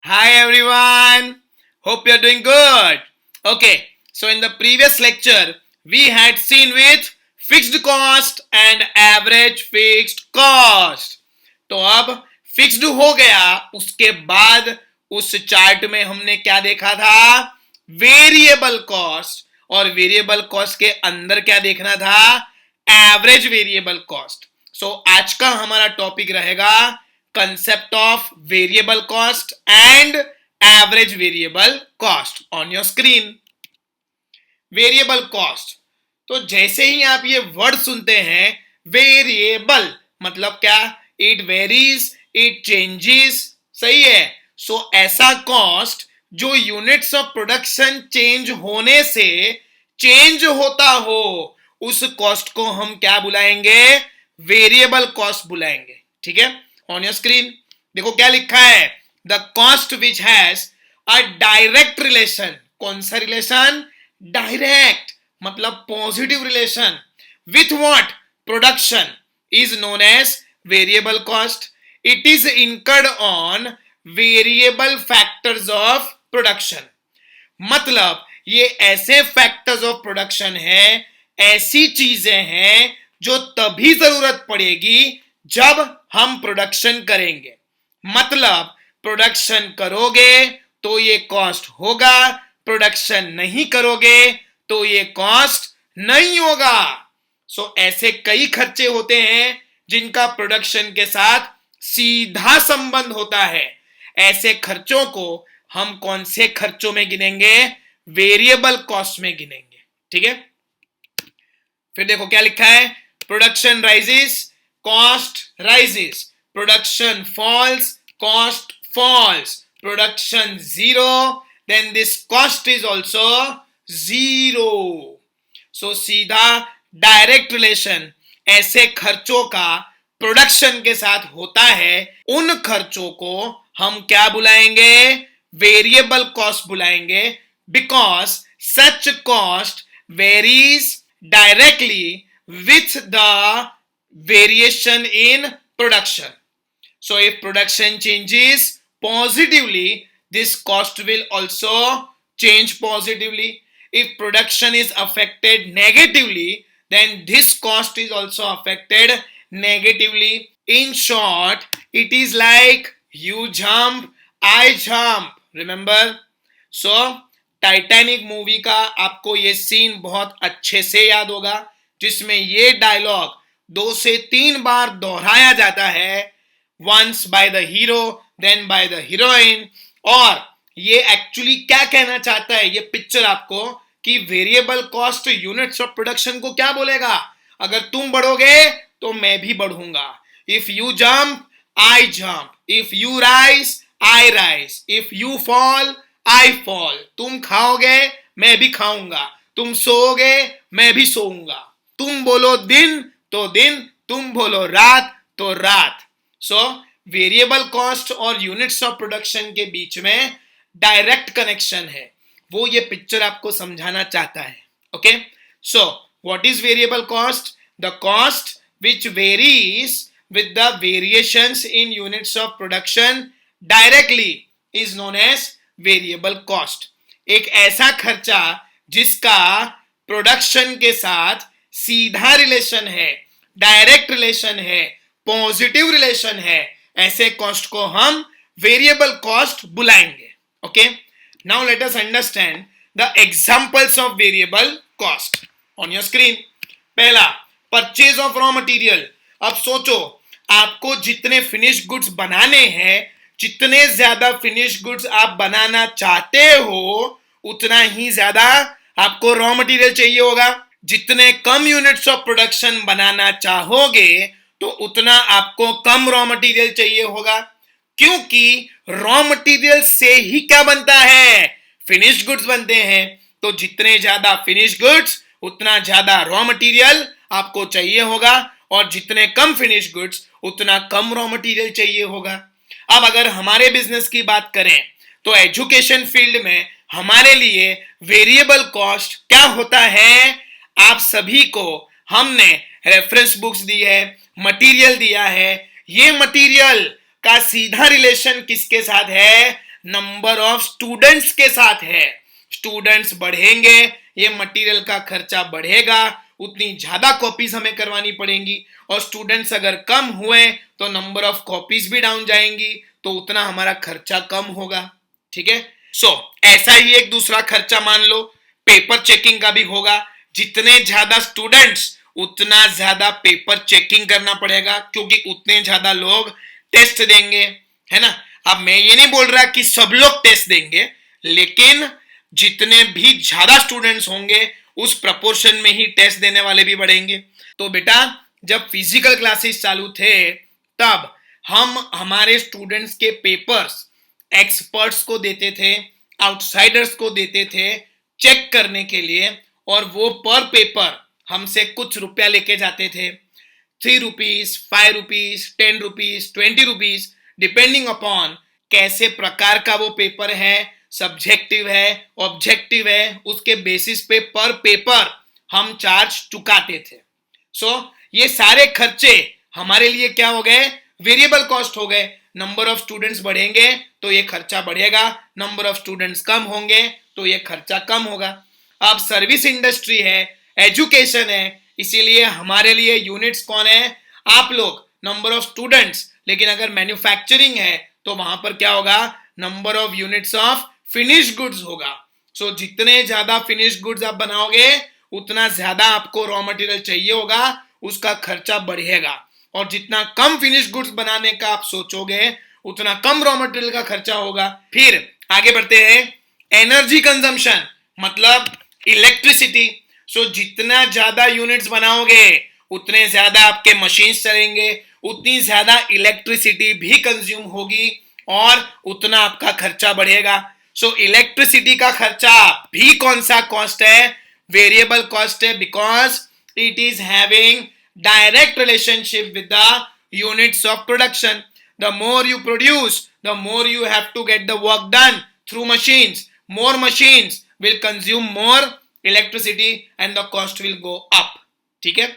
Hi everyone. Hope you're doing good. Okay, so in the previous lecture, we had seen with fixed cost and average fixed cost. तो अब fixed हो गया, उसके बाद उस chart में हमने क्या देखा था? वेरिएबल कॉस्ट, और वेरिएबल कॉस्ट के अंदर क्या देखना था? Average variable cost. सो आज का हमारा टॉपिक रहेगा concept of variable cost and average variable cost on your screen. Variable cost, तो जैसे ही आप ये वर्ड सुनते हैं वेरिएबल मतलब क्या? It varies, it changes. सही है. सो ऐसा कॉस्ट जो यूनिट्स ऑफ प्रोडक्शन चेंज होने से चेंज होता हो, उस कॉस्ट को हम क्या बुलाएंगे? वेरिएबल कॉस्ट बुलाएंगे. ठीक है. ऑन योर स्क्रीन देखो क्या लिखा है. The cost which has a direct relation. कौन सा रिलेशन? डायरेक्ट मतलब positive relation with what? Production is known as variable cost. It is incurred on variable factors of production. मतलब ये ऐसे फैक्टर्स ऑफ प्रोडक्शन है, ऐसी चीजें हैं जो तभी जरूरत पड़ेगी जब हम प्रोडक्शन करेंगे. मतलब प्रोडक्शन करोगे तो ये कॉस्ट होगा, प्रोडक्शन नहीं करोगे तो ये कॉस्ट नहीं होगा. सो ऐसे कई खर्चे होते हैं जिनका प्रोडक्शन के साथ सीधा संबंध होता है. ऐसे खर्चों को हम कौन से खर्चों में गिनेंगे? वेरिएबल कॉस्ट में गिनेंगे. ठीक है. फिर देखो क्या लिखा है. Production rises, cost rises. Production falls, cost falls. Production zero, then this cost is also zero. So सीधा डायरेक्ट रिलेशन ऐसे खर्चों का प्रोडक्शन के साथ होता है. उन खर्चों को हम क्या बुलाएंगे? वेरिएबल कॉस्ट बुलाएंगे. Because such cost varies directly with the variation in production. So if production changes positively, this cost will also change positively. If production is affected negatively, then this cost is also affected negatively. In short, it is like you jump, I jump. Remember? So Titanic movie का आपको ये scene बहुत अच्छे से याद होगा, जिसमें ये डायलॉग 2 से 3 बार दोहराया जाता है. Once by the hero, then by the heroine. और ये एक्चुअली क्या कहना चाहता है ये पिक्चर आपको, कि variable cost units of production को क्या बोलेगा? अगर तुम बढ़ोगे तो मैं भी बढ़ूंगा. If you jump, I jump. If you rise, I rise. If you fall, I fall. तुम खाओगे, मैं भी खाऊंगा. तुम सोओगे, मैं भी सोऊंगा. तुम बोलो दिन तो दिन, तुम बोलो रात तो रात. सो वेरिएबल कॉस्ट और यूनिट्स ऑफ प्रोडक्शन के बीच में डायरेक्ट कनेक्शन है, वो ये पिक्चर आपको समझाना चाहता है. Okay. So what is variable cost? The cost which varies with the variations in units of production directly is known as variable cost. एक ऐसा खर्चा जिसका प्रोडक्शन के साथ सीधा रिलेशन है, डायरेक्ट रिलेशन है, पॉजिटिव रिलेशन है, ऐसे कॉस्ट को हम वेरिएबल कॉस्ट बुलाएंगे. Okay. Now let us understand the examples of variable cost on your screen. पहला, परचेज ऑफ रॉ मटेरियल. अब सोचो, आपको जितने फिनिश गुड्स बनाने हैं, जितने ज्यादा फिनिश गुड्स आप बनाना चाहते हो, उतना ही ज्यादा आपको रॉ मटेरियल चाहिए होगा. जितने कम यूनिट्स ऑफ प्रोडक्शन बनाना चाहोगे तो उतना आपको कम रॉ मटेरियल चाहिए होगा. क्योंकि रॉ मटेरियल से ही क्या बनता है? फिनिश गुड्स बनते हैं. तो जितने ज्यादा फिनिश गुड्स, उतना ज्यादा रॉ मटेरियल आपको चाहिए होगा, और जितने कम फिनिश गुड्स, उतना कम रॉ मटेरियल चाहिए होगा. अब अगर हमारे बिजनेस की बात करें तो एजुकेशन फील्ड में हमारे लिए वेरिएबल कॉस्ट क्या होता है? आप सभी को हमने रेफरेंस बुक्स दी है, मटेरियल दिया है. ये मटेरियल का सीधा रिलेशन किसके साथ है? नंबर ऑफ स्टूडेंट्स के साथ है। स्टूडेंट्स बढ़ेंगे, ये मटेरियल का खर्चा बढ़ेगा, उतनी ज्यादा कॉपीज हमें करवानी पड़ेंगी, और स्टूडेंट्स अगर कम हुए तो नंबर ऑफ कॉपीज भी डाउन जाएंगी, तो उतना हमारा खर्चा कम होगा। ठीक है, सो ऐसा ही एक दूसरा खर्चा मान लो पेपर चेकिंग का भी होगा। जितने ज्यादा स्टूडेंट्स उतना ज्यादा पेपर चेकिंग करना पड़ेगा, क्योंकि उतने ज्यादा लोग टेस्ट देंगे, है ना। अब मैं ये नहीं बोल रहा कि सब लोग टेस्ट देंगे, लेकिन जितने भी ज्यादा स्टूडेंट्स होंगे उस प्रपोर्शन में ही टेस्ट देने वाले भी बढ़ेंगे। तो बेटा जब फिजिकल क्लासेस चालू थे तब हम हमारे स्टूडेंट्स के पेपर्स एक्सपर्ट्स को देते थे, आउटसाइडर्स को देते थे चेक करने के लिए, और वो पर पेपर हमसे कुछ रुपया लेके जाते थे, 3 rupees, 5 rupees, 10 rupees, 20 rupees, depending upon कैसे प्रकार का वो पेपर है, सब्जेक्टिव है, ऑब्जेक्टिव है, उसके बेसिस पे पर पेपर हम चार्ज चुकाते थे। सो ये सारे खर्चे हमारे लिए क्या हो गए, वेरिएबल कॉस्ट हो गए। नंबर ऑफ स्टूडेंट्स बढ़ेंगे तो ये खर्चा बढ़ेगा, नंबर ऑफ स्टूडेंट्स कम होंगे तो ये खर्चा कम होगा। अब सर्विस इंडस्ट्री है, एजुकेशन है, इसीलिए हमारे लिए यूनिट्स कौन है, आप लोग, नंबर ऑफ स्टूडेंट्स। लेकिन अगर मैन्युफैक्चरिंग है तो वहां पर क्या होगा, number of units of finish goods होगा। सो जितने ज्यादा फिनिश गुड्स आप बनाओगे उतना ज्यादा आपको रॉ मटेरियल चाहिए होगा, उसका खर्चा बढ़ेगा, और जितना कम फिनिश गुड्स बनाने का आप सोचोगे उतना कम रॉ मटेरियल का खर्चा होगा। फिर आगे बढ़ते हैं, एनर्जी कंजम्पशन मतलब इलेक्ट्रिसिटी। सो जितना ज्यादा यूनिट्स बनाओगे उतने ज्यादा आपके मशीन्स चलेंगे, उतनी ज्यादा इलेक्ट्रिसिटी भी कंज्यूम होगी, और उतना आपका खर्चा बढ़ेगा। सो इलेक्ट्रिसिटी का खर्चा भी कौन सा कॉस्ट है, वेरिएबल कॉस्ट है, because it is having direct relationship with the units of production. The more you produce, the more you have to get the work done through machines. More machines will consume more electricity and the cost will go up. ठीक है,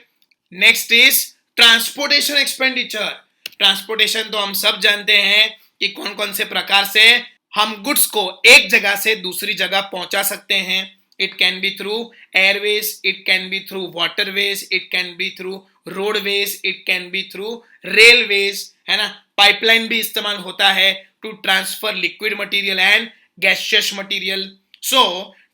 next is transportation expenditure. Transportation तो हम सब जानते हैं कि कौन कौन से प्रकार से हम गुड्स को एक जगह से दूसरी जगह पहुंचा सकते हैं। It can be through airways, it can be through waterways, it can be through roadways, it can be through railways, है ना। पाइपलाइन भी इस्तेमाल होता है to transfer liquid material and gaseous material. So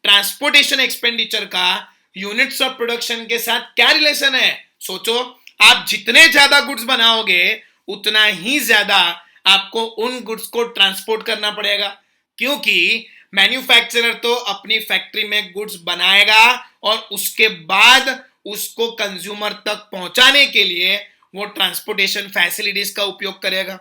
transportation expenditure का units of production के साथ क्या रिलेशन है, सोचो। आप जितने ज्यादा गुड्स बनाओगे उतना ही ज्यादा आपको उन गुड्स को ट्रांसपोर्ट करना पड़ेगा, क्योंकि मैन्युफैक्चरर तो अपनी फैक्ट्री में गुड्स बनाएगा और उसके बाद उसको कंज्यूमर तक पहुंचाने के लिए वो ट्रांसपोर्टेशन फैसिलिटीज का उपयोग करेगा।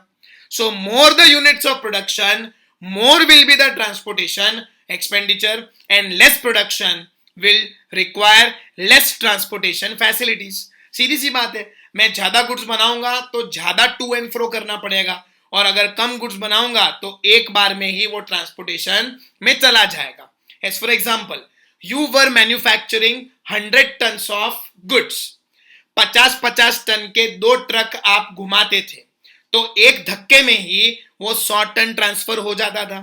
So more the units of production, more will be the transportation expenditure, and less production will require less transportation facilities. सीधी सी बात है, मैं ज्यादा गुड्स बनाऊंगा तो ज्यादा टू एंड फ्रो करना पड़ेगा, और अगर कम गुड्स बनाऊंगा तो एक बार में ही वो ट्रांसपोर्टेशन में चला जाएगा। As for example, you were manufacturing 100 tons of goods, 50-50 ton के 2 ट्रक आप घुमाते थे, तो एक धक्के में ही वो 100 टन ट्रांसफर हो जाता था।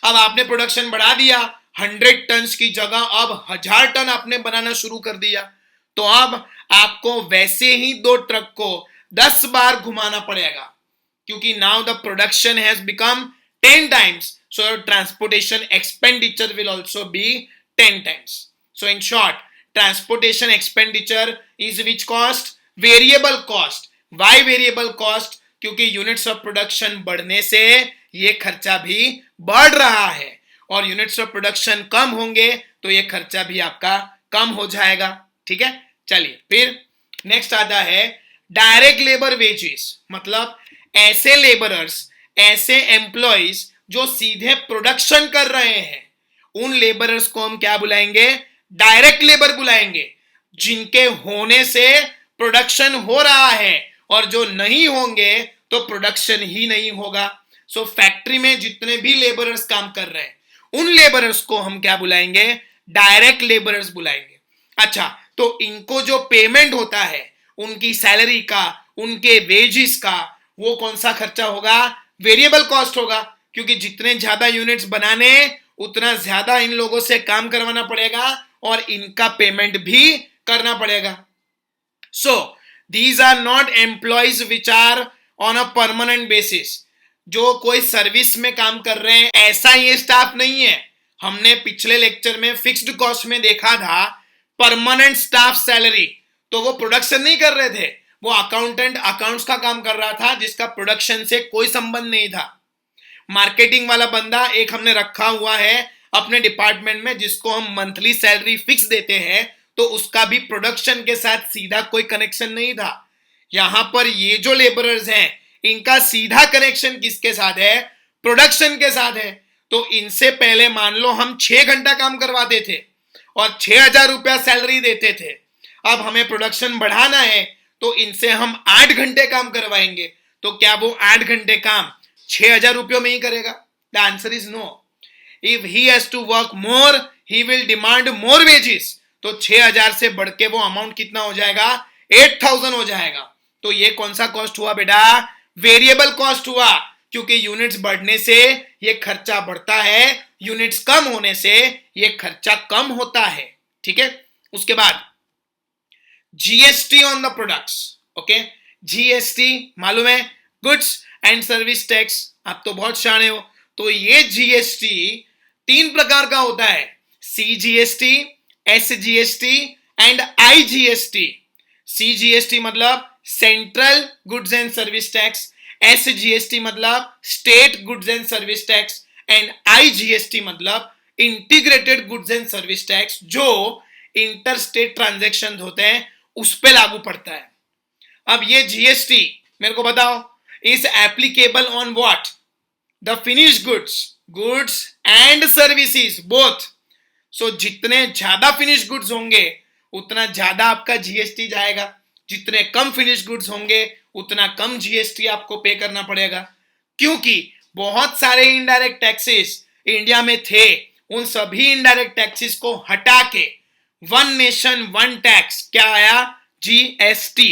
अब आपने प्रोडक्शन बढ़ा दिया, 100 टन की जगह अब 1000 टन आपने बनाना शुरू कर दिया, तो अब आपको वैसे ही 2 ट्रक को 10 बार घुमाना पड़ेगा, क्योंकि now the production has become 10 times, so your transportation expenditure will also be 10 times. So in short, transportation expenditure is which cost? Variable cost. Why variable cost? क्योंकि units of production बढ़ने से ये खर्चा भी बढ़ रहा है, और units of production कम होंगे तो ये खर्चा भी आपका कम हो जाएगा। ठीक है, चलिए फिर नेक्स्ट आता है डायरेक्ट लेबर वेजेस, मतलब ऐसे लेबरर्स, ऐसे एम्प्लॉइज जो सीधे प्रोडक्शन कर रहे हैं, उन लेबरर्स को हम क्या बुलाएंगे, डायरेक्ट लेबर बुलाएंगे, जिनके होने से प्रोडक्शन हो रहा है, और जो नहीं होंगे तो प्रोडक्शन ही नहीं होगा। सो फैक्ट्री में जितने भी लेबरर्स काम कर रहे हैं उन लेबरर्स को हम क्या बुलाएंगे, डायरेक्ट लेबरर्स बुलाएंगे। अच्छा, तो इनको जो पेमेंट होता है उनकी सैलरी का, उनके वेजेस का, वो कौन सा खर्चा होगा, वेरिएबल कॉस्ट होगा, क्योंकि जितने ज्यादा यूनिट्स बनाने उतना ज्यादा इन लोगों से काम करवाना पड़ेगा और इनका पेमेंट भी करना पड़ेगा. So these are not employees which are on a permanent basis. जो कोई सर्विस में काम कर रहे हैं ऐसा ये स्टाफ नहीं है. हमने पिछले लेक्चर में फिक्स्ड कॉस्ट में देखा था परमानेंट स्टाफ सैलरी, तो वो प्रोडक्शन नहीं कर रहे थे, वो अकाउंटेंट अकाउंट्स का काम कर रहा था जिसका प्रोडक्शन से कोई संबंध नहीं था. मार्केटिंग वाला बंदा एक हमने रखा हुआ है अपने डिपार्टमेंट में जिसको हम मंथली सैलरी फिक्स देते हैं, तो उसका भी प्रोडक्शन के साथ सीधा कोई कनेक्शन नहीं था. यहां पर ये जो लेबरर्स हैं इनका सीधा कनेक्शन किसके साथ है? प्रोडक्शन के साथ है. तो इनसे पहले मान लो हम 6 घंटा काम करवाते थे और 6,000 रुपया सैलरी देते थे. अब हमें प्रोडक्शन बढ़ाना है तो इनसे हम 8 घंटे काम करवाएंगे, तो क्या वो 8 घंटे काम 6,000 रुपयों में ही करेगा? The answer is no. If he has to work more he will demand more wages. तो 6,000 से बढ़ के वो अमाउंट कितना हो जाएगा? 8,000 हो जाएगा. तो ये कौन सा कॉस्ट हुआ बेटा? वेरिएबल कॉस्ट हुआ, क्योंकि यूनिट्स बढ़ने से ये खर्चा बढ़ता है, यूनिट्स कम होने से ये खर्चा कम होता है. ठीक है. उसके बाद GST on the products. Okay, GST मालूम है, गुड्स एंड सर्विस टैक्स. आप तो बहुत शाणे हो. तो ये जीएसटी 3 प्रकार का होता है: CGST, SGST and IGST. CGST मतलब central goods and service tax, SGST मतलब state goods and service tax and IGST मतलब integrated goods and service tax, जो इंटर स्टेट ट्रांजैक्शन होते हैं उस पे लागू पड़ता है. अब ये जीएसटी मेरे को बताओ is applicable on what? The finished goods and services both. So जितने ज्यादा फिनिश्ड गुड्स होंगे उतना ज्यादा आपका जीएसटी जाएगा, जितने कम फिनिश्ड गुड्स होंगे उतना कम जीएसटी आपको पे करना पड़ेगा. क्योंकि बहुत सारे इनडायरेक्ट टैक्सेस इंडिया में थे, उन सभी इनडायरेक्ट टैक्सेस को हटा के वन नेशन वन टैक्स क्या आया? GST,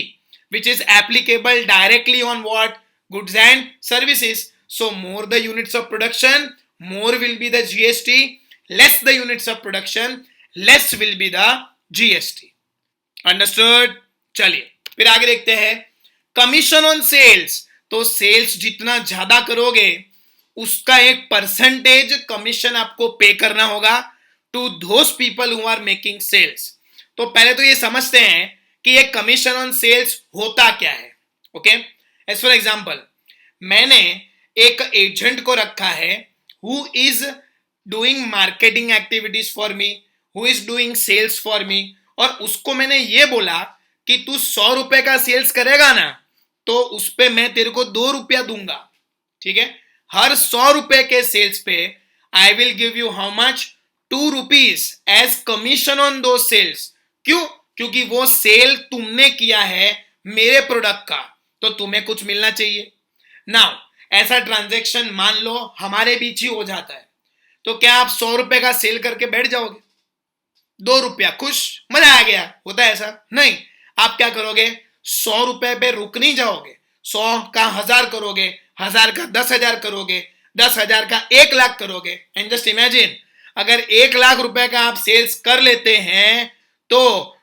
which is applicable directly on what? Goods and services. So more the units of production, more will be the GST. Less the units of production, less will be the GST. Understood? चलिए फिर आगे देखते हैं commission on sales. तो sales जितना ज्यादा करोगे उसका एक परसेंटेज कमीशन आपको पे करना होगा to those people who are making sales. तो पहले तो ये समझते हैं कि ये कमीशन ऑन सेल्स होता क्या है. ओके, एज फॉर एग्जांपल मैंने एक एजेंट को रखा है who is doing marketing activities for me, who is doing sales for me, और उसको मैंने ये बोला कि तू 100 रुपए का सेल्स करेगा ना तो उस पे मैं तेरे को 2 रुपया दूंगा. ठीक है, हर 100 रुपए के सेल्स पे I will give you how much? 2 rupees as commission on दो सेल्स. क्यों? क्योंकि वो सेल तुमने किया है मेरे प्रोडक्ट का, तो तुम्हें कुछ मिलना चाहिए. नाउ ऐसा ट्रांजैक्शन मान लो हमारे बीच ही हो जाता है, तो क्या आप 100 रुपए का सेल करके बैठ जाओगे? 2 रुपया, खुश, मजा आ गया, होता है ऐसा? नहीं. आप क्या करोगे? 100 रुपए पे रुक नहीं जाओगे, 100 का 1000 करोगे, 1000 का 10,000 करोगे, 10,000 का 1 लाख करोगे. एंड जस्ट इमेजिन अगर 1 लाख रुपए का आप सेल्स कर लेते हैं तो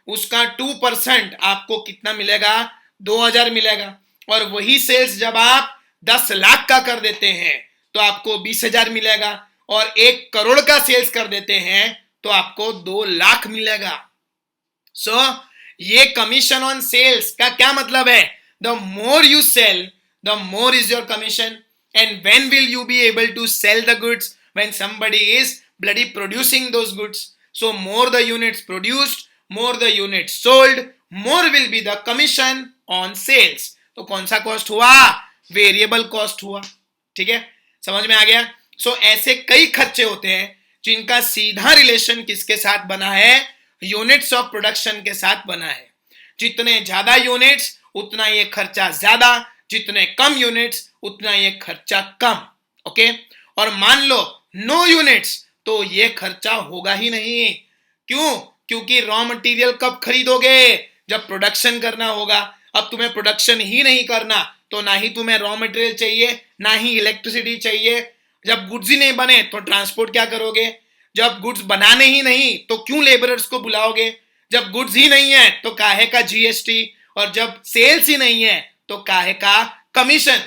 उसका 2% आपको कितना मिलेगा? 2,000 मिलेगा. और वही सेल्स जब आप 10 लाख का कर देते हैं तो आपको 20,000 मिलेगा, और 1 करोड़ का सेल्स कर देते हैं तो आपको 2 लाख मिलेगा. सो ये कमीशन ऑन सेल्स का क्या मतलब है? The more you sell the more is your commission. And when will you be able to sell the goods? When somebody is bloody producing those goods. So more the units produced, more the units sold, more will be the commission on sales. तो कौन सा cost हुआ? Variable cost हुआ. ठीक है, समझ में आ गया? सो ऐसे कई खर्चे होते हैं जिनका सीधा रिलेशन किसके साथ बना है? यूनिट्स ऑफ प्रोडक्शन के साथ बना है. जितने ज्यादा यूनिट्स उतना ये खर्चा ज्यादा, जितने कम यूनिट्स उतना ये खर्चा कम. ओके, और मान लो नो यूनिट्स तो ये खर्चा होगा ही नहीं. क्यों? क्योंकि रॉ मटेरियल कब खरीदोगे? जब प्रोडक्शन करना होगा. अब तुम्हें प्रोडक्शन ही नहीं करना तो ना ही तुम्हें रॉ मटेरियल चाहिए, ना ही इलेक्ट्रिसिटी चाहिए. जब गुड्स ही नहीं बने तो ट्रांसपोर्ट क्या करोगे? जब गुड्स बनाने ही नहीं तो क्यों लेबरर्स को बुलाओगे? जब गुड्स ही नहीं है तो काहे का जीएसटी, और जब सेल्स ही नहीं है तो काहे का commission?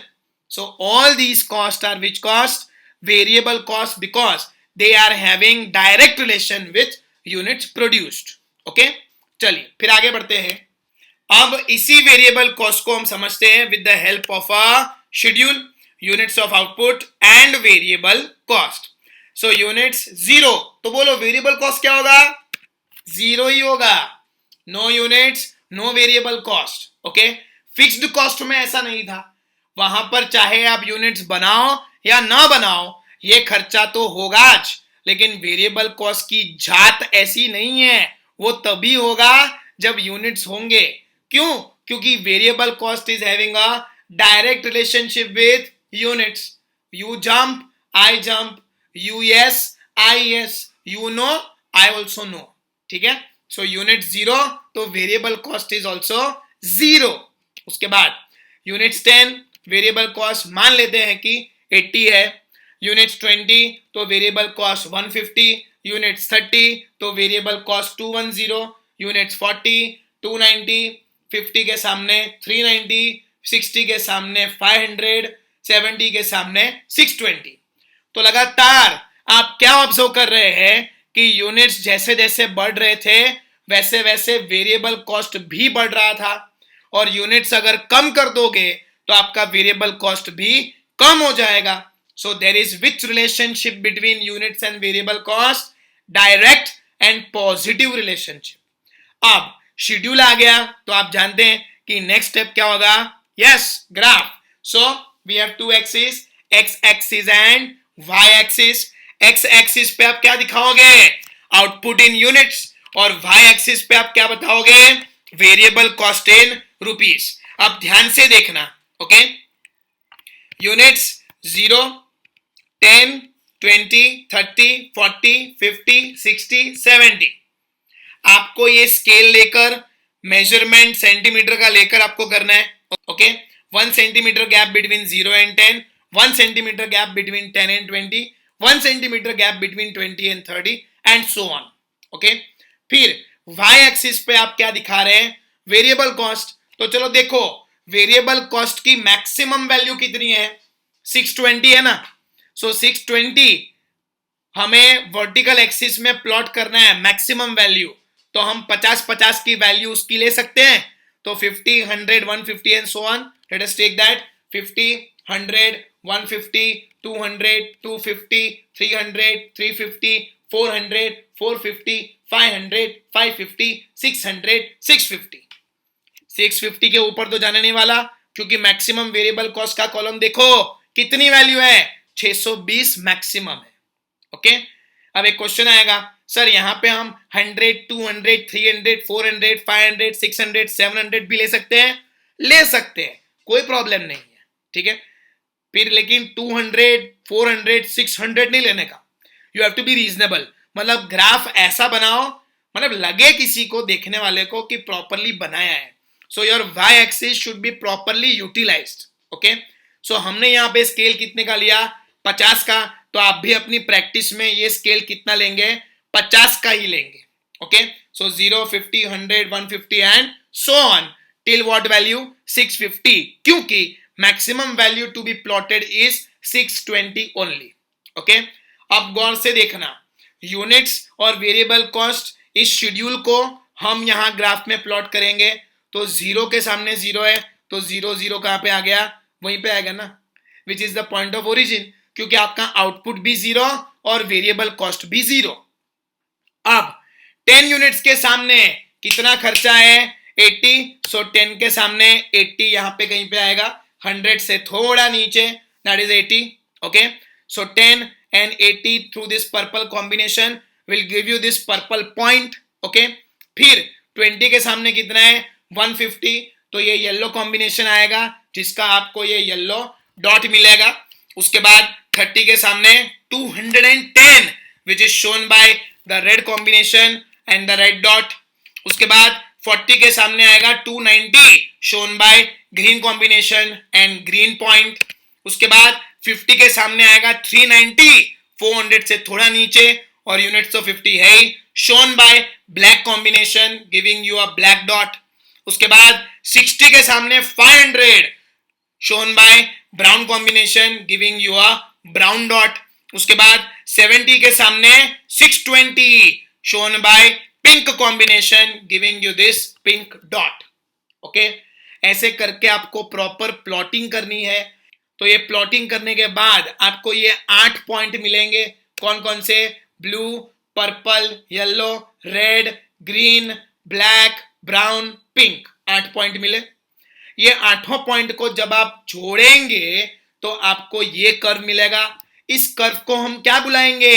So all these cost are which cost? Variable cost, because they are having direct relation with units produced. Okay, चलिए फिर आगे बढ़ते हैं। अब इसी वेरिएबल कॉस्ट को हम समझते हैं with the help of a schedule, units of output and variable cost. So units zero, तो बोलो वेरिएबल कॉस्ट क्या होगा? जीरो ही होगा। No units no variable cost. Okay, fixed cost में ऐसा नहीं था, वहां पर चाहे आप यूनिट्स बनाओ या ना बनाओ ये खर्चा तो होगा आज, लेकिन वेरिएबल कॉस्ट की जात ऐसी नहीं है, वो तभी होगा जब यूनिट्स होंगे। क्यों? क्योंकि variable cost is having a direct relationship with units. You jump I jump, you yes I yes, you no I also no. ठीक है, सो यूनिट जीरो तो variable cost is also zero. उसके बाद units 10, variable cost मान लेते हैं कि 80 है। यूनिट्स 20 तो वेरिएबल कॉस्ट 150, यूनिट्स 30 तो वेरिएबल कॉस्ट 210, यूनिट्स 40 290, 50 के सामने 390, 60 के सामने 500, 70 के सामने 620। तो लगातार आप क्या ऑब्जर्व कर रहे हैं कि यूनिट्स जैसे जैसे बढ़ रहे थे वैसे वैसे वेरिएबल कॉस्ट भी बढ़ रहा था, और यूनिट्स अगर कम कर दोगे तो आपका वेरिएबल कॉस्ट भी कम हो जाएगा। So there is which relationship between units and variable cost? Direct and positive relationship. अब शेड्यूल आ गया तो आप जानते हैं कि नेक्स्ट स्टेप क्या होगा? Yes, graph. So we have two axis, x axis and y axis. X axis पे आप क्या दिखाओगे? आउटपुट इन यूनिट्स, और वाई एक्सिस पे आप क्या बताओगे? Variable cost in rupees. अब ध्यान से देखना। Okay, units 0, 10, 20, 30, 40, 50, 60, 70। आपको ये स्केल लेकर मेजरमेंट सेंटीमीटर का लेकर आपको करना है। Okay, 1 centimetre gap between 0 and 10, 1 centimetre gap between 10 and 20, 1 centimetre gap between 20 and 30 and so on. Okay, फिर वाई एक्सिस पे आप क्या दिखा रहे हैं? Variable cost. तो चलो देखो, वेरिएबल कॉस्ट की मैक्सिमम वैल्यू कितनी है? 620 है ना। सो 620 हमें वर्टिकल एक्सिस में प्लॉट करना है मैक्सिमम वैल्यू, तो हम 50-50 की वैल्यू उसकी ले सकते हैं। तो 50, 100, 150 and so on. Let us take that 50, 100, 150, 200, 250, 300, 350, 400, 450, 500, 550, 600, 650। 650 के ऊपर तो जाने नहीं वाला, क्योंकि मैक्सिमम वेरिएबल कॉस्ट का कॉलम देखो कितनी वैल्यू है? 620 मैक्सिमम है। ओके, अब एक क्वेश्चन आएगा, सर यहाँ पे हम 100, 200, 300, 400, 500, 600, 700 भी ले सकते हैं? ले सकते हैं, कोई प्रॉब्लम नहीं है। ठीक है, फिर लेकिन 200, 400, 600 नहीं लेने का। You have to be reasonable, मतलब ग्राफ ऐसा बनाओ मतलब लगे किसी को, देखने वाले को, कि प्रॉपरली बनाया है। So your Y axis should be properly utilised. Okay, so हमने यहाँ पे स्केल कितने का लिया? 50 का। तो आप भी अपनी प्रैक्टिस में ये स्केल कितना लेंगे? 50 का ही लेंगे। Okay, so 0, 50, 100, 150 and so on till what value? 650, क्योंकि maximum value to be plotted is 620 only. Okay, अब गौर से देखना, यूनिट्स और वेरिएबल कॉस्ट, इस शेड्यूल को हम यहां ग्राफ में प्लॉट करेंगे तो 0 के सामने 0 है, तो 0 0 कहां पे आ गया? वहीं पे आएगा ना, which is the point of origin, क्योंकि आपका आउटपुट भी 0 और वेरिएबल कॉस्ट भी 0। अब 10 यूनिट्स के सामने कितना खर्चा है? 80। सो 10 के सामने 80 यहां पे कहीं पे आएगा, 100 से थोड़ा नीचे, that is 80। Okay, so 10 and 80 through this purple combination will give you this purple point. Okay, फिर 20 के सामने कितना है? 150, तो ये येलो कॉम्बिनेशन आएगा जिसका आपको ये येलो डॉट मिलेगा। उसके बाद 30 के सामने 210 which is shown by the red combination and the red dot. उसके बाद 40 के सामने आएगा 290 shown by green combination and green point. उसके बाद 50 के सामने आएगा 390, 400 से थोड़ा नीचे, और यूनिट्स तो 50 है ही, shown by black combination giving you a black dot. उसके बाद 60 के सामने 500 shown by brown combination giving you a brown dot. उसके बाद 70 के सामने 620 shown by pink combination giving you this pink dot. Okay, ऐसे करके आपको प्रॉपर प्लॉटिंग करनी है। तो ये प्लॉटिंग करने के बाद आपको ये 8 पॉइंट मिलेंगे। कौन कौन से? Blue, purple, yellow, red, green, black, brown, pink, 8 point मिले। ये 8 पॉइंट को जब आप जोड़ेंगे तो आपको ये कर्व मिलेगा। इस कर्व को हम क्या बुलाएंगे?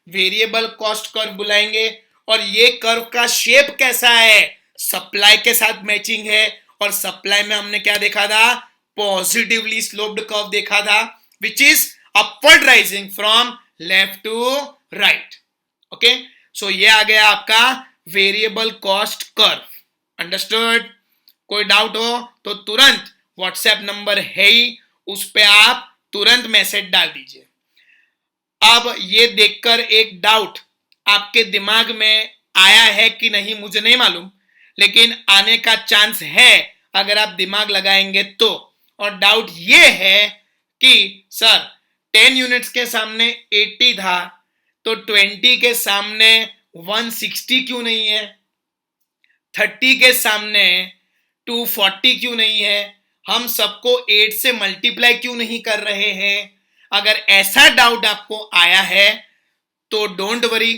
वेरिएबल कॉस्ट कर्व बुलाएंगे। और ये कर्व का शेप कैसा है? सप्लाई के साथ मैचिंग है, और सप्लाई में हमने क्या देखा था? पॉजिटिवली स्लोप्ड कर्व देखा था, which is upward rising from left to right. Okay, so ये आ गया आपका वेरिएबल कॉस्ट कर्व। अंडरस्टूड? कोई डाउट हो तो तुरंत व्हाट्सएप नंबर है ही, उस पे आप तुरंत मैसेज डाल दीजिए। अब ये देखकर एक डाउट आपके दिमाग में आया है कि नहीं मुझे नहीं मालूम, लेकिन आने का चांस है अगर आप दिमाग लगाएंगे तो। और डाउट ये है कि सर 10 यूनिट्स के सामने 80 था, तो 20 के सामने 160 क्यों नहीं है? 30 के सामने 240 क्यों नहीं है? हम सबको 8 से मल्टीप्लाई क्यों नहीं कर रहे हैं? अगर ऐसा डाउट आपको आया है तो don't worry,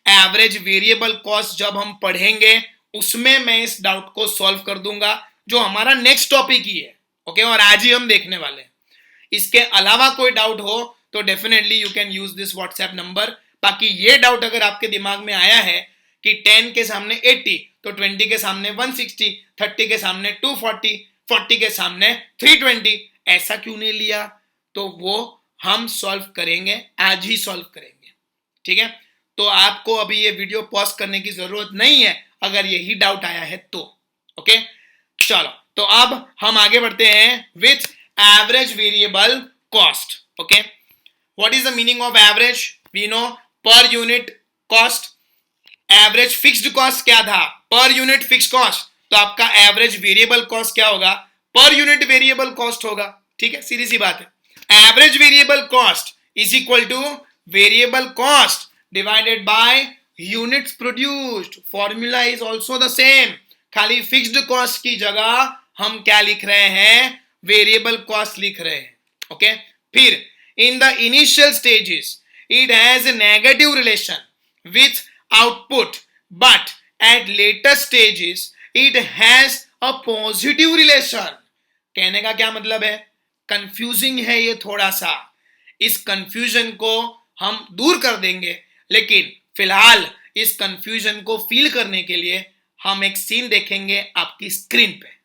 average variable cost जब हम पढ़ेंगे उसमें मैं इस डाउट को सॉल्व कर दूंगा, जो हमारा नेक्स्ट टॉपिक ही है। ओके, और आज ही हम देखने वाले हैं। इसके अलावा कोई डाउट हो तो definitely you can use this WhatsApp number. बाकी ये डाउट अगर आपके दिमाग में आया है कि 10 के सामने 80, तो 20 के सामने 160, 30 के सामने 240, 40 के सामने 320, ऐसा क्यों नहीं लिया? तो वो हम सॉल्व करेंगे, आज ही सॉल्व करेंगे। ठीक है, तो आपको अभी ये वीडियो पॉज करने की जरूरत नहीं है अगर यही डाउट आया है तो। ओके, चलो तो अब हम आगे बढ़ते हैं with average variable cost. Okay, what is the meaning of average? We know per unit cost. Average fixed cost क्या था? Per unit fixed cost. तो आपका एवरेज वेरिएबल कॉस्ट क्या होगा? पर यूनिट वेरिएबल कॉस्ट होगा। ठीक है, सीधी सी बात है। Average variable cost is equal two variable cost divided by units produced. Formula is also the same, खाली फिक्स्ड कॉस्ट की जगह हम क्या लिख रहे हैं? वेरिएबल कॉस्ट लिख रहे हैं। ओके, फिर इन the initial stages it has a negative relation with output, but at later stages it has a positive relation. कहने का क्या मतलब है? कंफ्यूजिंग है ये थोड़ा सा, इस कंफ्यूजन को हम दूर कर देंगे, लेकिन फिलहाल इस कंफ्यूजन को फील करने के लिए हम एक सीन देखेंगे आपकी स्क्रीन पे।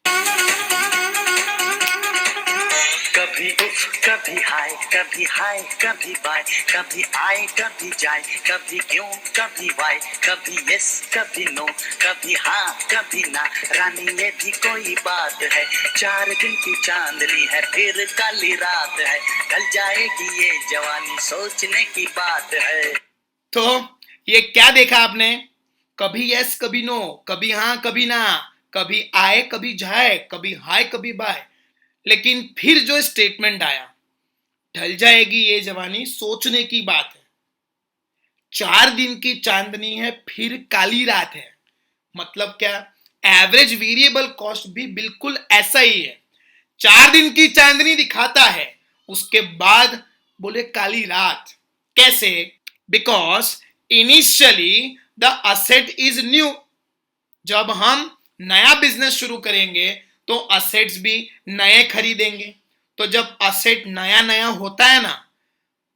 कभी उफ कभी हाय, कभी हाय कभी बाय, कभी आए कभी जाए, कभी क्यों कभी वाई, कभी यस कभी नो, कभी हाँ कभी ना। रानी ये भी कोई बात है, 4 दिन की चांदनी है, फिर काली रात है, ढल जाएगी ये जवानी, सोचने की बात है। तो ये क्या देखा आपने? कभी यस कभी नो, कभी हाँ कभी ना, कभी आए कभी जाए, कभी हाय कभी बाय, लेकिन फिर जो स्टेटमेंट आया, ढल जाएगी ये जवानी, सोचने की बात है, 4 दिन की चांदनी है, फिर काली रात है। मतलब क्या? एवरेज वेरिएबल कॉस्ट भी बिल्कुल ऐसा ही है, 4 दिन की चांदनी दिखाता है, उसके बाद बोले काली रात। कैसे? Because initially the asset is new. जब हम नया बिजनेस शुरू करेंगे तो असेट्स भी नए खरीदेंगे। तो जब असेट नया नया होता है ना,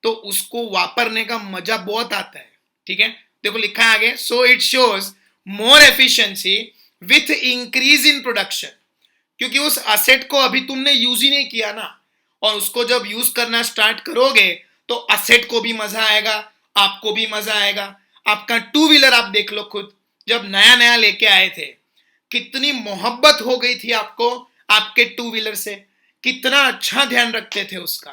तो उसको वापरने का मजा बहुत आता है। ठीक है, देखो लिखा है आगे, so it shows more efficiency with increase in production. क्योंकि उस असेट को अभी तुमने यूज ही नहीं किया ना, और उसको जब यूज करना स्टार्ट करोगे तो असेट को भी मजा आएगा, आपको भी मजा आएगा। आपका 2 व्हीलर आप देख लो खुद, जब नया नया लेके आए थे कितनी मोहब्बत हो गई थी आपको आपके 2 व्हीलर से, कितना अच्छा ध्यान रखते थे उसका।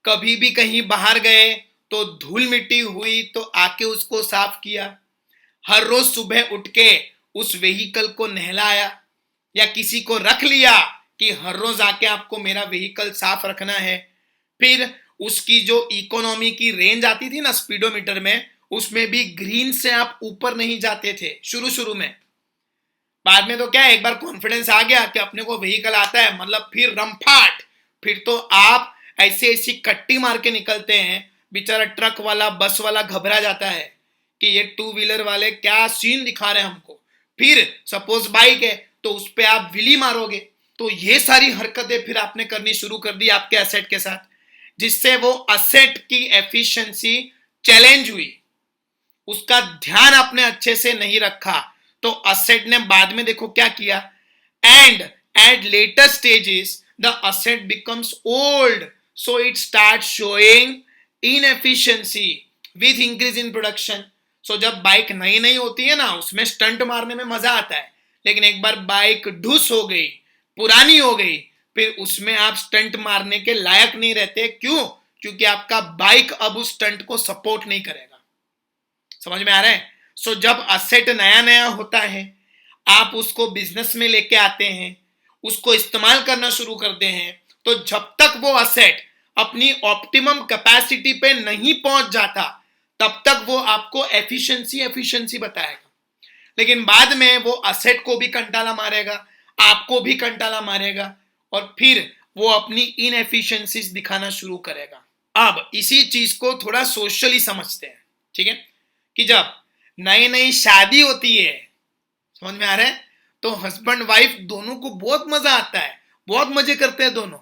कभी भी कहीं बाहर गए तो धूल मिट्टी हुई तो आके उसको साफ किया, हर रोज सुबह उठ के उस व्हीकल को नहलाया, या किसी को रख लिया कि हर रोज आके आपको मेरा व्हीकल साफ रखना है। फिर उसकी जो इकोनॉमी की रेंज आती थी ना स्पीडोमीटर में, उसमें भी ग्रीन से आप ऊपर नहीं जाते थे शुरू शुरू में। बाद में तो क्या है, एक बार कॉन्फिडेंस आ गया कि अपने को व्हीकल आता है, मतलब फिर रमफाट, फिर तो आप ऐसी ऐसी कट्टी मार के निकलते हैं, बेचारा ट्रक वाला बस वाला घबरा जाता है कि ये टू व्हीलर वाले क्या सीन दिखा रहे हैं हमको। फिर सपोज बाइक है तो उस पर आप विली मारोगे। तो ये सारी हरकतें फिर आपने करनी शुरू कर दी आपके एसेट के साथ, जिससे वो एसेट की एफिशिएंसी चैलेंज हुई, उसका ध्यान आपने अच्छे से नहीं रखा। तो असेट ने बाद में देखो क्या किया, and at later stages the asset becomes old, so it start showing inefficiency with increase in production. So जब बाइक नई नई होती है ना, उसमें स्टंट मारने में मजा आता है, लेकिन एक बार बाइक ढुस हो गई, पुरानी हो गई, फिर उसमें आप स्टंट मारने के लायक नहीं रहते। क्यों? क्योंकि आपका बाइक अब उस स्टंट को सपोर्ट नहीं करेगा। समझ में आ रहा है? सो जब असेट नया नया होता है, आप उसको बिजनेस में लेके आते हैं, उसको इस्तेमाल करना शुरू करते हैं, तो जब तक वो असेट अपनी ऑप्टिमम कैपेसिटी पे नहीं पहुंच जाता, तब तक वो आपको एफिशिएंसी बताएगा। लेकिन बाद में वो असेट को भी कंटाला मारेगा, आपको भी कंटाला मारेगा, और फिर वो अपनी इनएफिशिएंसीज दिखाना शुरू करेगा। अब इसी चीज को थोड़ा सोशली समझते हैं, ठीक है? कि जब नई नई शादी होती है, समझ में आ रहा है, तो हस्बैंड वाइफ दोनों को बहुत मजा आता है, बहुत मजे करते हैं दोनों,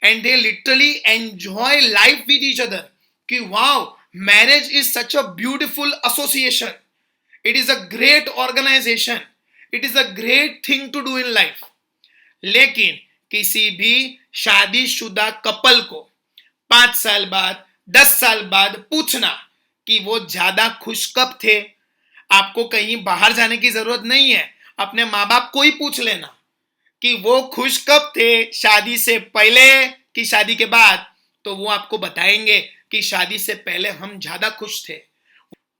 and they literally enjoy life with each other कि wow, marriage is such a beautiful association, it is a great organisation, it is a great thing to do in life. लेकिन किसी भी शादीशुदा कपल को 5 साल बाद 10 साल बाद पूछना कि वो ज्यादा खुश कब थे, आपको कहीं बाहर जाने की जरूरत नहीं है, अपने माँ बाप को ही पूछ लेना कि वो खुश कब थे, शादी से पहले कि शादी के बाद, तो वो आपको बताएंगे कि शादी से पहले हम ज्यादा खुश थे।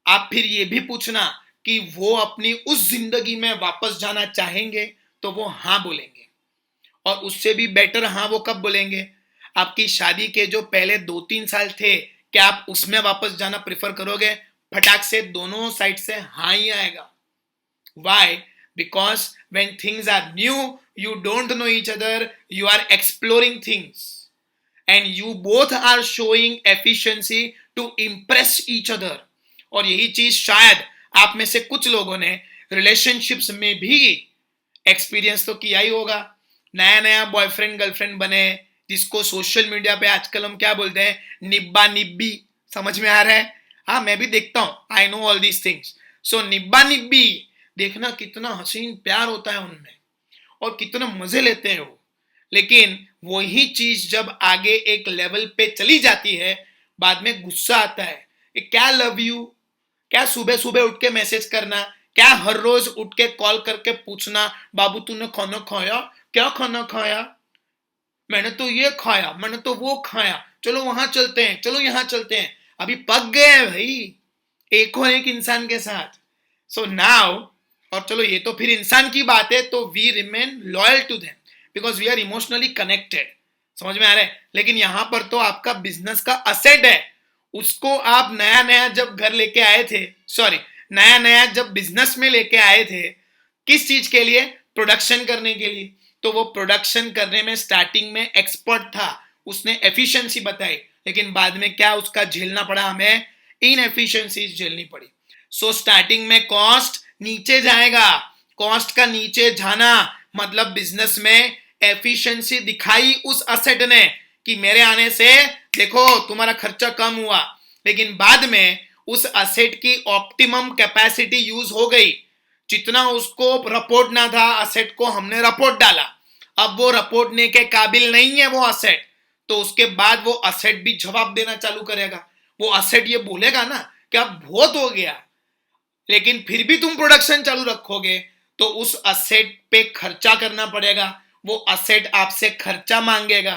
आप फिर ये भी पूछना कि वो अपनी उस जिंदगी में वापस जाना चाहेंगे, तो वो हाँ बोलेंगे। और उससे भी बेटर हाँ वो कब बोलेंगे, आपकी शादी के जो पहले 2-3 साल थे, क्या आप उसमें वापस जाना प्रेफर करोगे? फटाक से दोनों साइड से हाँ ही आएगा। Why? Because when things are new, you don't know each other, you are exploring things, and you both are showing efficiency to impress each other. और यही चीज शायद आप में से कुछ लोगों ने रिलेशनशिप्स में भी एक्सपीरियंस तो किया ही होगा। नया नया बॉयफ्रेंड गर्लफ्रेंड बने, जिसको सोशल मीडिया पे आजकल हम क्या बोलते हैं, निब्बा निब्बी। समझ में आ रहा है? हाँ, मैं भी देखता हूँ, I know all these things. So निब्बा निब्बी देखना, कितना हसीन प्यार होता है उनमें और कितना मजे लेते हैं वो। लेकिन वही चीज जब आगे एक लेवल पे चली जाती है, बाद में गुस्सा आता है। क्या लव यू, क्या सुबह सुबह उठ के मैसेज करना, क्या हर रोज उठ के कॉल करके पूछना, बाबू तूने खाना खाया, क्या खाना खाया, मैंने तो ये खाया, मैंने तो वो खाया, चलो वहां चलते हैं, चलो यहाँ चलते हैं। अभी पक गए हैं भाई एक और एक इंसान के साथ। सो नाउ, और चलो ये तो फिर इंसान की बात है, तो we remain loyal to them because we are emotionally connected. समझ में आ रहा है? लेकिन यहां पर तो आपका बिजनेस का असेट है, उसको आप नया नया जब घर लेके आए थे, सॉरी, नया नया जब बिजनेस में लेके आए थे, किस चीज के लिए? प्रोडक्शन करने के लिए। तो वो प्रोडक्शन करने में स्टार्टिंग में एक्सपर्ट था, उसने एफिशिएंसी बताई, लेकिन बाद में क्या उसका झेलना पड़ा, हमें इनएफिशिएंसी झेलनी पड़ी। सो स्टार्टिंग में कॉस्ट नीचे जाएगा, कॉस्ट का नीचे जाना मतलब बिजनेस में एफिशिएंसी दिखाई उस असेट ने कि मेरे आने से देखो तुम्हारा खर्चा कम हुआ, लेकिन बाद में उस असेट की ऑप्टिमम कैपेसिटी यूज हो गई, जितना उसको रपोर्ट ना था असेट को हमने रपोर्ट डाला, अब वो रपोर्टने के काबिल नहीं है वो असेट, तो उसके बाद वो असेट भी जवाब देना चालू करेगा। वो असेट ये बोलेगा ना कि अब बहुत हो गया, लेकिन फिर भी तुम प्रोडक्शन चालू रखोगे, तो उस असेट पे खर्चा करना पड़ेगा, वो असेट आपसे खर्चा मांगेगा,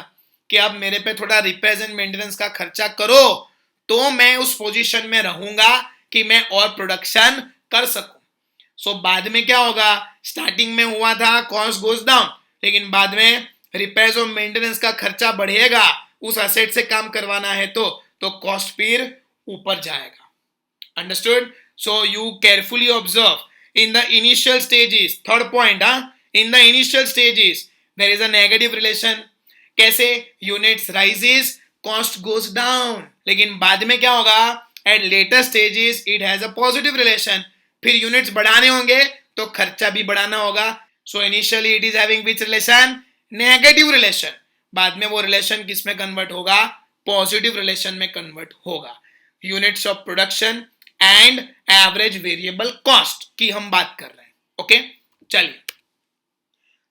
कि अब मेरे पे थोड़ा रिपेयर्स एंड मेंटेनेंस का खर्चा करो, तो मैं उस पोजीशन में रहूंगा कि मैं और प्रोडक्शन कर सकूं। सो बाद में क्या होगा, स्टार्टिंग में हुआ था कॉस्ट गोज डाउन, लेकिन बाद में रिपेयर्स और मेंटेनेंस का खर्चा बढ़ेगा, उस असेट से काम करवाना है तो कॉस्ट फिर ऊपर जाएगा। Understood? So you carefully observe in the initial stages, third point, in the initial stages there is a negative relation. कैसे? Units rises, cost goes down, लेकिन बाद में क्या होगा, at later stages it has a positive relation. फिर units बढ़ाने होंगे तो खर्चा भी बढ़ाना होगा। So initially it is having which relation? Negative relation. बाद में वो रिलेशन किस में कन्वर्ट होगा? पॉजिटिव रिलेशन में कन्वर्ट होगा। Units of production and average variable cost की हम बात कर रहे हैं। ओके, चलिए।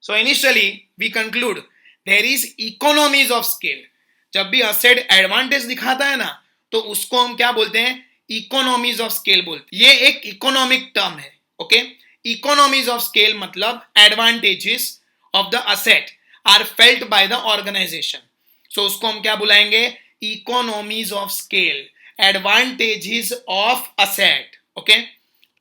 So initially we conclude there is economies of scale. जब भी असेट एडवांटेज दिखाता है ना, तो उसको हम क्या बोलते हैं? इकोनॉमीज ऑफ स्केल बोलते हैं। ये एक इकोनॉमिक टर्म है। ओके, इकोनॉमीज ऑफ स्केल मतलब advantages of the asset are felt by the organisation. So उसको हम क्या बुलाएंगे? Economies of scale, advantages of asset. Okay,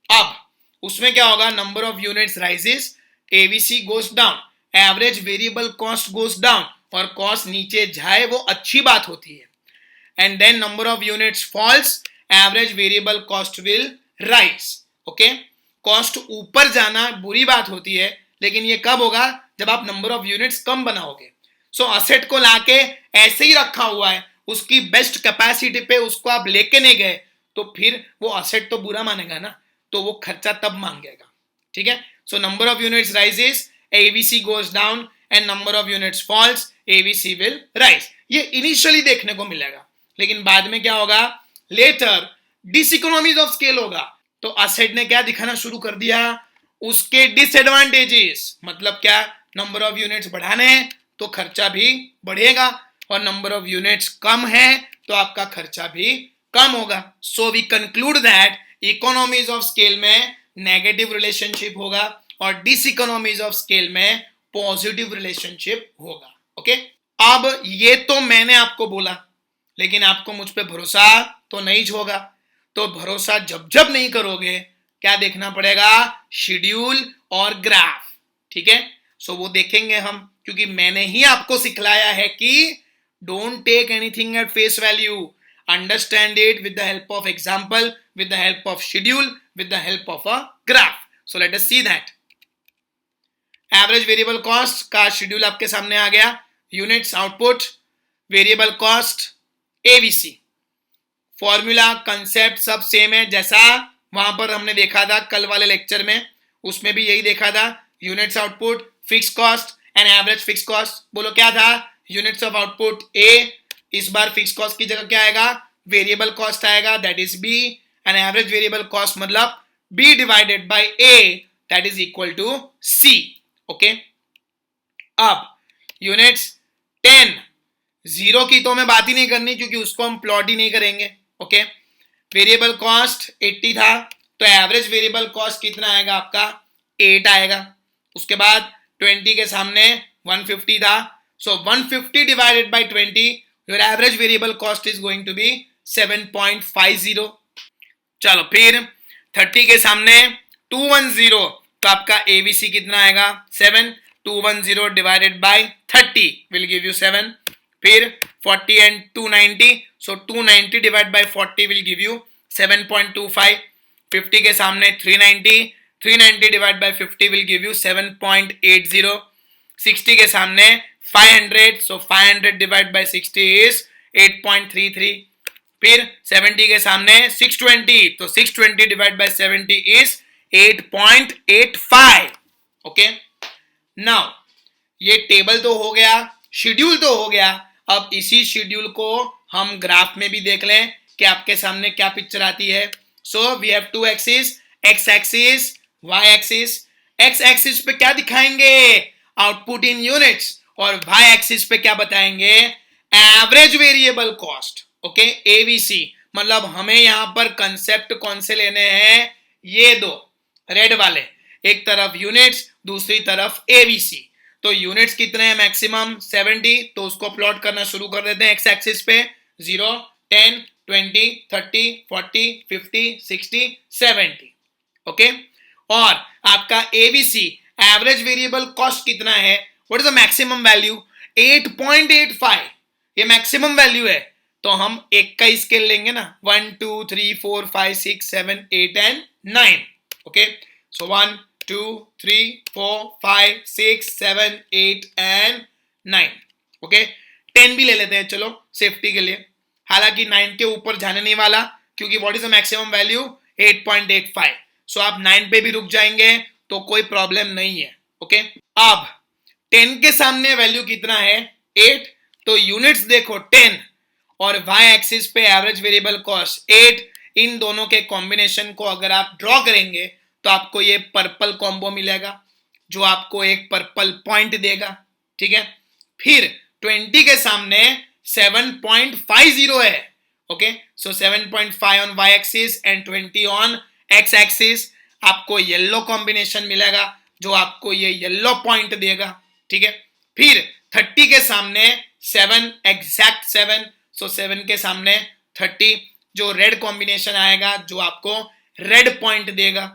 अब उसमें क्या होगा? Number of units rises, AVC goes down, average variable cost goes down, और कॉस्ट नीचे जाए वो अच्छी बात होती है। And then number of units falls, average variable cost will rise. Okay, cost ऊपर जाना बुरी बात होती है, लेकिन ये कब होगा? जब आप नंबर ऑफ यूनिट्स कम बनाओगे। सो असेट को लाके ऐसे ही रखा हुआ है, उसकी बेस्ट कैपेसिटी पे उसको आप लेके नहीं गए, तो फिर वो असेट तो बुरा मानेगा ना, तो वो खर्चा तब मांगेगा। ठीक है? So number of units rises, AVC goes down, and number of units falls, AVC will rise. ये इनिशियली देखने को मिलेगा, लेकिन बाद में क्या होगा? लेटर डिसइकोनॉमीज ऑफ स्केल होगा। तो असेट ने क्या दिखाना शुरू कर दिया? उसके डिसएडवांटेजेस। मतलब क्या? नंबर ऑफ यूनिट्स बढ़ाने हैं तो खर्चा भी बढ़ेगा, और नंबर ऑफ यूनिट्स कम है तो आपका खर्चा भी कम होगा। So we conclude that economies of scale में नेगेटिव रिलेशनशिप होगा और डिसइकोनॉमीज ऑफ स्केल में पॉजिटिव रिलेशनशिप होगा। ओके, अब ये तो मैंने आपको बोला, लेकिन आपको मुझ पे भरोसा तो नहीं होगा। तो भरोसा जब जब नहीं करोगे, क्या देखना पड़ेगा? शेड्यूल और ग्राफ। ठीक है? सो वो देखेंगे हम, क्योंकि मैंने ही आपको सिखलाया है कि don't take anything at face value, understand it with the help of example, with the help of schedule, with the help of a graph. So let us see that. Average variable cost का schedule आपके सामने आ गया। Units output, variable cost, AVC. Formula, concept सब same है, जैसा वहां पर हमने देखा था कल वाले लेक्चर में, उसमें भी यही देखा था। Units output, fix cost and average fix cost. बोलो क्या था? यूनिट्स ऑफ आउटपुट ए, इस बार फिक्स कॉस्ट की जगह क्या आएगा? वेरिएबल कॉस्ट आएगा, that is B, and average variable cost मतलब B divided by A, that is equal to C. Okay, अब यूनिट्स 10, जीरो की तो मैं बात ही नहीं करनी, क्योंकि उसको हम प्लॉट ही नहीं करेंगे। ओके, वेरिएबल कॉस्ट 80 था, तो एवरेज वेरिएबल कॉस्ट कितना आएगा आपका? 8 आएगा। उसके बाद 20 के सामने 150 था, so 150 divided by 20, your average variable cost is going to be 7.50। चलो फिर 30 के सामने 210, तो आपका एवीसी कितना आएगा? 7। 210 divided by 30 will give you 7। फिर 40 and 290, so 290 divide by 40 will give you 7.25। 50 के सामने 390, 390 divide by 50 will give you 7.80। 60 के सामने 500, सो 500 डिवाइड बाय 60 इज 8.33। फिर 70 के सामने 620, तो 620 divide by 70 is 8.85। Okay, now ये टेबल तो हो गया, शेड्यूल तो हो गया। अब इसी शेड्यूल को हम ग्राफ में भी देख लें कि आपके सामने क्या पिक्चर आती है। So we have two axis, x axis, Y axis. X axis पे क्या दिखाएंगे? आउटपुट इन यूनिट्स, और वाई एक्सिस पे क्या बताएंगे? Average variable cost. Okay, AVC. मतलब हमें यहां पर कंसेप्ट कौन से लेने हैं? ये दो रेड वाले, एक तरफ यूनिट्स, दूसरी तरफ एवीसी। तो यूनिट्स कितने हैं मैक्सिमम 70, तो उसको प्लॉट करना शुरू कर देते हैं एक्स एक्सिस पे 0, 10, 20, 30, 40, 50, 60, 70। ओके, और आपका एबीसी एवरेज वेरिएबल कॉस्ट कितना है, what is the maximum value 8.85, ये मैक्सिमम वैल्यू है। तो हम एक का स्केल लेंगे ना, 1 2 3 4 5 6 7 8 and 9। Okay, so 1 2 3 4 5 6 7 8 and 9। Okay, 10 भी ले लेते हैं चलो सेफ्टी के लिए, हालांकि 9 के ऊपर जाने नहीं वाला, क्योंकि what is the maximum value 8.85। सो आप 9 पे भी रुक जाएंगे तो कोई प्रॉब्लम नहीं है। ओके, अब 10 के सामने वैल्यू कितना है 8, तो यूनिट्स देखो 10 और वाई एक्सिस पे एवरेज वेरिएबल कॉस्ट 8, इन दोनों के कॉम्बिनेशन को अगर आप ड्रॉ करेंगे तो आपको ये पर्पल कॉम्बो मिलेगा जो आपको एक पर्पल पॉइंट देगा। ठीक है, फिर 20 के सामने 7.50 है। Okay, so 7.5 on Y axis and 20 on X axis, आपको येलो कॉम्बिनेशन मिलेगा जो आपको ये येलो पॉइंट देगा। ठीक है, फिर 30 के सामने 7 एग्जैक्ट 7, सो 7 के सामने 30 जो रेड कॉम्बिनेशन आएगा जो आपको रेड पॉइंट देगा।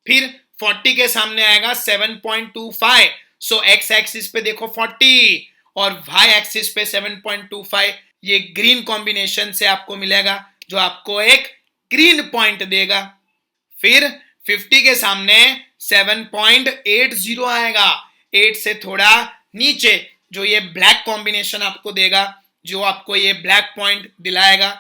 फिर 40 के सामने आएगा 7.25, सो एक्स एक्सिस पे देखो 40 और वाई एक्सिस पे 7.25, ये ग्रीन कॉम्बिनेशन से आपको मिलेगा जो आपको एक ग्रीन पॉइंट देगा। फिर 50 के सामने 7.80 आएगा, 8 से थोड़ा नीचे जो ये ब्लैक कॉम्बिनेशन आपको देगा जो आपको ये ब्लैक पॉइंट दिलाएगा।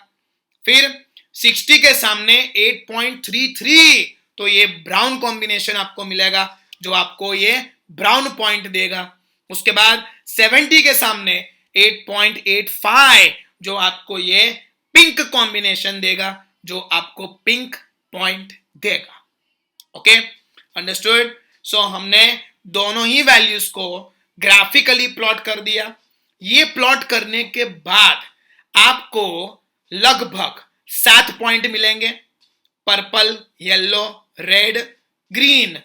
फिर 60 के सामने 8.33, तो ये ब्राउन कॉम्बिनेशन आपको मिलेगा जो आपको ये ब्राउन पॉइंट देगा। उसके बाद 70 के सामने 8.85 जो आपको ये पिंक कॉम्बिनेशन देगा जो आपको पिंक पॉइंट देगा। Okay, understood. सो हमने दोनों ही वैल्यूज को ग्राफिकली प्लॉट कर दिया। ये प्लॉट करने के बाद आपको लगभग 7 पॉइंट मिलेंगे, purple, yellow, red, green,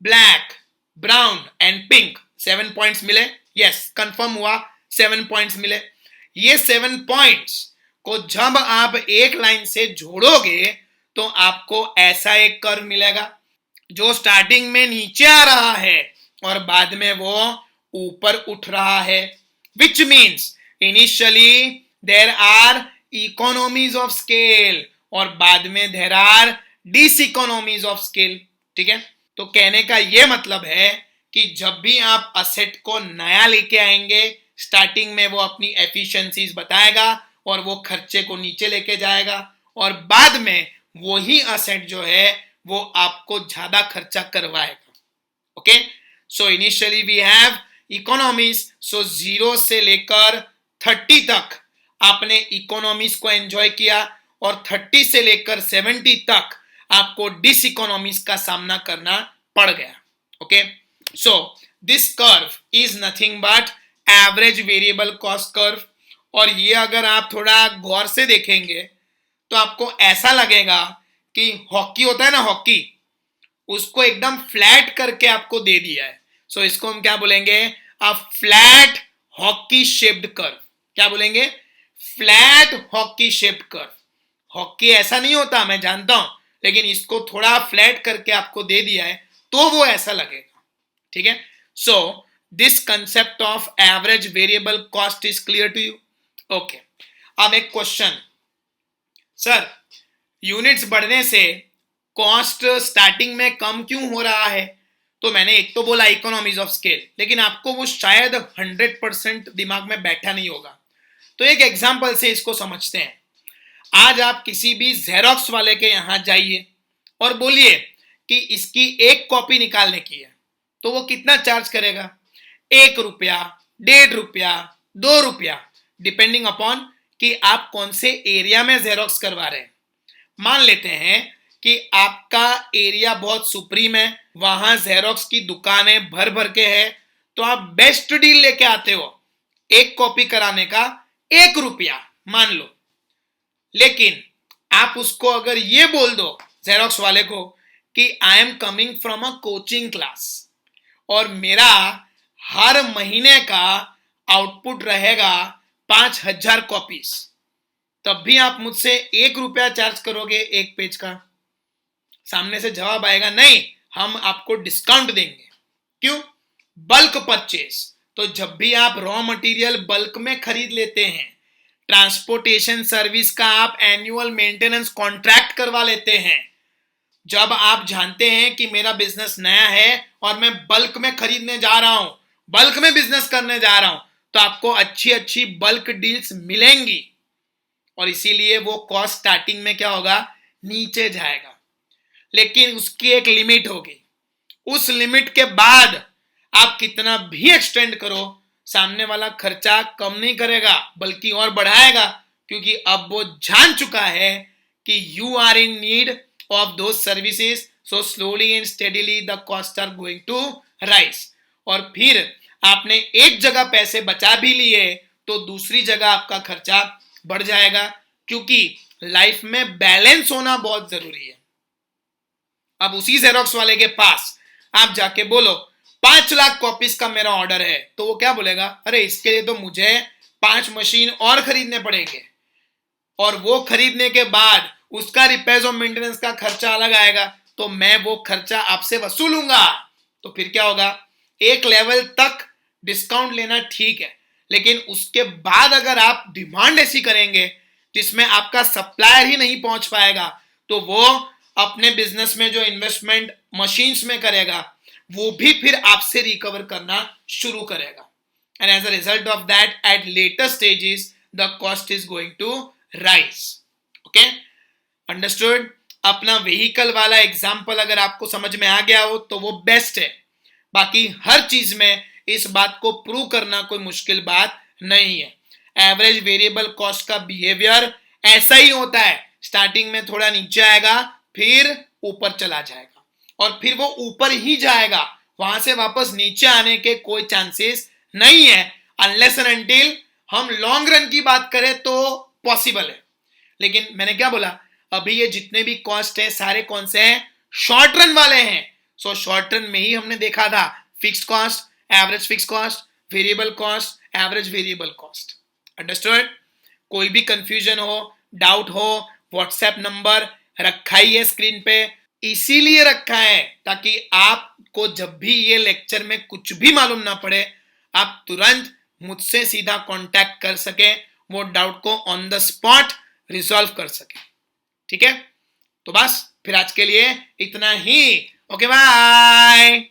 black, brown and pink. 7 points मिले, यस कंफर्म हुआ 7 पॉइंट्स मिले। ये 7 पॉइंट्स को जब आप एक लाइन से जोड़ोगे तो आपको ऐसा एक कर्व मिलेगा जो स्टार्टिंग में नीचे आ रहा है और बाद में वो ऊपर उठ रहा है, which means initially there are economies of scale और बाद में there are diseconomies of scale. ठीक है, तो कहने का ये मतलब है कि जब भी आप असेट को नया लेके आएंगे स्टार्टिंग में वो अपनी एफिशिएंसीज बताएगा और वो खर्चे को नीचे लेके जाएगा और बाद में वही असेट जो है वो आपको ज्यादा खर्चा करवाएगा। Okay, so initially we have economies, so 0 से लेकर 30 तक आपने इकोनॉमीज को एंजॉय किया और 30 से लेकर 70 तक आपको डिसइकोनॉमीज का सामना करना पड़ गया। Okay, so this curve is nothing but average variable cost curve. और ये अगर आप थोड़ा गौर से देखेंगे तो आपको ऐसा लगेगा कि हॉकी होता है ना, हॉकी, उसको एकदम फ्लैट करके आपको दे दिया है। सो इसको हम क्या बोलेंगे, a flat hockey shaped curve. क्या बोलेंगे, flat hockey shaped curve. Hockey ऐसा नहीं होता मैं जानता हूं, लेकिन इसको थोड़ा फ्लैट करके आपको दे दिया है तो वो ऐसा लगेगा। ठीक है, so this concept of average variable cost is clear to you. Okay, अब एक क्वेश्चन, सर यूनिट्स बढ़ने से कॉस्ट स्टार्टिंग में कम क्यों हो रहा है? तो मैंने एक तो बोला इकोनॉमीज ऑफ स्केल, लेकिन आपको वो शायद 100% दिमाग में बैठा नहीं होगा। तो एक एग्जांपल से इसको समझते हैं। आज आप किसी भी जेरोक्स वाले के यहां जाइए और बोलिए कि इसकी एक कॉपी निकालने की है, तो वो कितना चार्ज करेगा? 1 रुपया, 1.5 रुपया, 2 रुपया, डिपेंडिंग अपॉन कि आप कौन से एरिया में जेरोक्स करवा रहे हैं। मान लेते हैं कि आपका एरिया बहुत सुप्रीम है, वहां जेरोक्स की दुकानें भर भर के है, तो आप बेस्ट डील लेके आते हो, एक कॉपी कराने का 1 रुपया मान लो। लेकिन आप उसको अगर ये बोल दो जेरोक्स वाले को कि I am coming from a coaching class और मेरा हर महीने का आउटपुट रहेगा 5,000 कॉपीज, तब भी आप मुझसे 1 रुपया चार्ज करोगे एक पेज का? सामने से जवाब आएगा नहीं, हम आपको डिस्काउंट देंगे। क्यों? Bulk purchase. तो जब भी आप रॉ मटेरियल बल्क में खरीद लेते हैं, ट्रांसपोर्टेशन सर्विस का आप एनुअल मेंटेनेंस कॉन्ट्रैक्ट करवा लेते हैं, जब आप जानते हैं कि मेरा बिजनेस नया है और मैं बल्क में खरीदने जा रहा हूं, बल्क में बिजनेस करने जा रहा हूं, तो आपको अच्छी अच्छी बल्क डील्स मिलेंगी और इसीलिए वो कॉस्ट स्टार्टिंग में क्या होगा, नीचे जाएगा। लेकिन उसकी एक लिमिट होगी, उस लिमिट के बाद आप कितना भी एक्सटेंड करो, सामने वाला खर्चा कम नहीं करेगा बल्कि और बढ़ाएगा, क्योंकि अब वो जान चुका है कि you are in need of those services, so slowly and steadily the costs are going to rise। और फिर आपने एक जगह पैसे बचा भी लिए तो दूसरी जगह आपका खर्चा बढ़ जाएगा, क्योंकि लाइफ में बैलेंस होना बहुत जरूरी है। अब उसी जेरोक्स वाले के पास आप जाके बोलो 5 लाख कॉपीज का मेरा ऑर्डर है, तो वो क्या बोलेगा, अरे इसके लिए तो मुझे 5 मशीन और खरीदने पड़ेंगे, और वो खरीदने के बाद उसका रिपेयर और मेंटेनेंस का खर्चा अलग आएगा, तो मैं वो खर्चा आपसे वसूलूंगा। तो फिर क्या होगा, एक लेवल तक डिस्काउंट लेना ठीक है, लेकिन उसके बाद अगर आप डिमांड ऐसी करेंगे जिसमें आपका सप्लायर ही नहीं पहुंच पाएगा, तो वो अपने बिजनेस में जो इन्वेस्टमेंट मशीन्स में करेगा वो भी फिर आपसे रिकवर करना शुरू करेगा। And as a result of that at later stages the cost is going to rise. Okay, understood? अपना व्हीकल वाला एग्जाम्पल अगर आपको समझ में आ गया हो तो वो बेस्ट है, बाकी हर चीज में इस बात को प्रूव करना कोई मुश्किल बात नहीं है। एवरेज वेरिएबल कॉस्ट का बिहेवियर ऐसा ही होता है, स्टार्टिंग में थोड़ा नीचे आएगा, फिर ऊपर चला जाएगा, और फिर वो ऊपर ही जाएगा, वहां से वापस नीचे आने के कोई चांसेस नहीं है, अनलेस एंड अनटिल हम लॉन्ग रन की बात करें तो पॉसिबल है। लेकिन मैंने क्या बोला, अभी ये जितने भी कॉस्ट है सारे कौन से हैं, शॉर्ट रन वाले हैं। सो शॉर्ट रन में ही हमने देखा था fixed cost, average fixed cost, variable cost, average variable cost. Understood? कोई भी कंफ्यूजन हो, डाउट हो, व्हाट्सएप नंबर रखा ही है स्क्रीन पे, इसीलिए रखा है ताकि आपको जब भी ये लेक्चर में कुछ भी मालूम ना पड़े, आप तुरंत मुझसे सीधा कांटेक्ट कर सके, वो डाउट को ऑन द स्पॉट रिजॉल्व कर सके। ठीक है, तो बस फिर आज के लिए इतना ही। Okay, bye.